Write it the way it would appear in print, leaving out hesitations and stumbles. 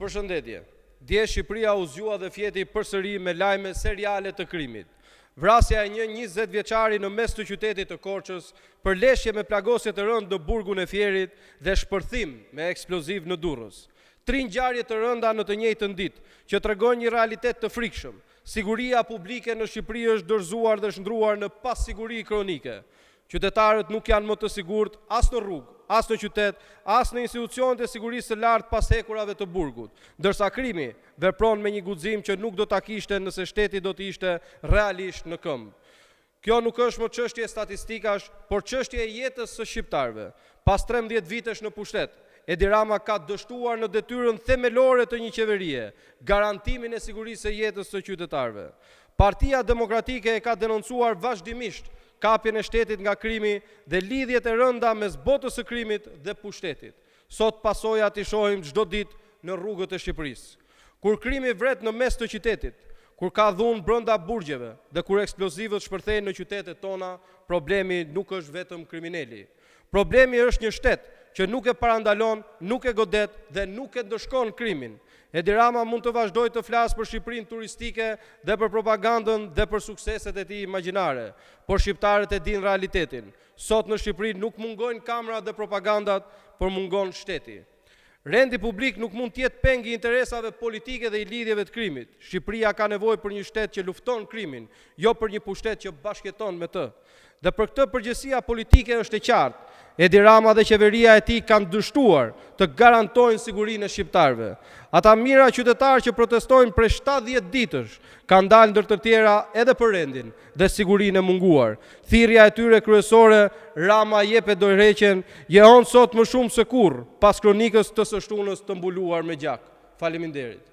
Përshëndetje. Dje Shqipëria u zgjua dhe fjeti përsëri me lajme seriale të krimit. Vrasja e një 20 vjeçari në mes të qytetit të Korçës, përleshje me plagosje të rëndë në burgun e Fierit dhe shpërthim me eksploziv në Durrës. 3 ngjarje të rënda në të njëjtën ditë, që tregojnë një realitet të frikshëm. Siguria publike në Shqipëri është dorëzuar dhe shndruar në pasiguri kronike. Qytetarët nuk janë më të sigurt as në rrugë, as në qytet, as në institucionet e sigurisë së lartë pas hekurave të burgut, ndërsa krimi vepron me një guxim që nuk do ta kishte nëse shteti do të ishte realisht në këmbë. Kjo nuk është më çështje statistikash, por çështje e jetës së shqiptarëve. Pas 13 vitesh në pushtet, Edi Rama ka dështuar në detyrën themelore të një qeverie, garantimin e sigurisë së jetës së qytetarëve. Partia Demokratike e ka denoncuar vazhdimisht kapjen e shtetit nga krimi dhe lidhjet e rënda mes botës së krimit dhe pushtetit. Sot pasojat i shohim çdo ditë në rrugët e Shqipërisë. Kur krimi vret në mes të qytetit, kur ka dhunë brenda burgjeve dhe kur eksplozivët shpërthejnë në qytetet tona, problemi nuk është vetëm kriminali. Problemi është një shtet që nuk e parandalon, nuk e godet dhe nuk e ndëshkon krimin. Edi Rama mund të vazhdojë të flasë për Shqipërinë turistike dhe për propagandën dhe për sukseset e tij imagjinare, por shqiptarët e dinë realitetin. Sot në Shqipëri nuk mungojnë kamerat dhe propagandat, por mungon shteti. Rendi publik nuk mund të jetë peng i interesave politike dhe i lidhjeve të krimit. Shqipëria ka nevojë për një shtet që lufton krimin, jo për një pushtet që bashkëton me të. Dhe për këtë përgjegjësia politike është e qartë. Edi Rama dhe qeveria e tij kanë dështuar të garantojnë sigurinë e shqiptarëve. Ata mira qytetarë që protestojnë prej 70 ditësh kanë dalë ndër të tjera edhe për rendin dhe sigurinë e munguar. Thirrja e tyre kryesore, Rama jepet dorëheqjen, jehon sot më shumë se kurrë pas kronikës të së shtunës të mbuluar me gjak. Faleminderit.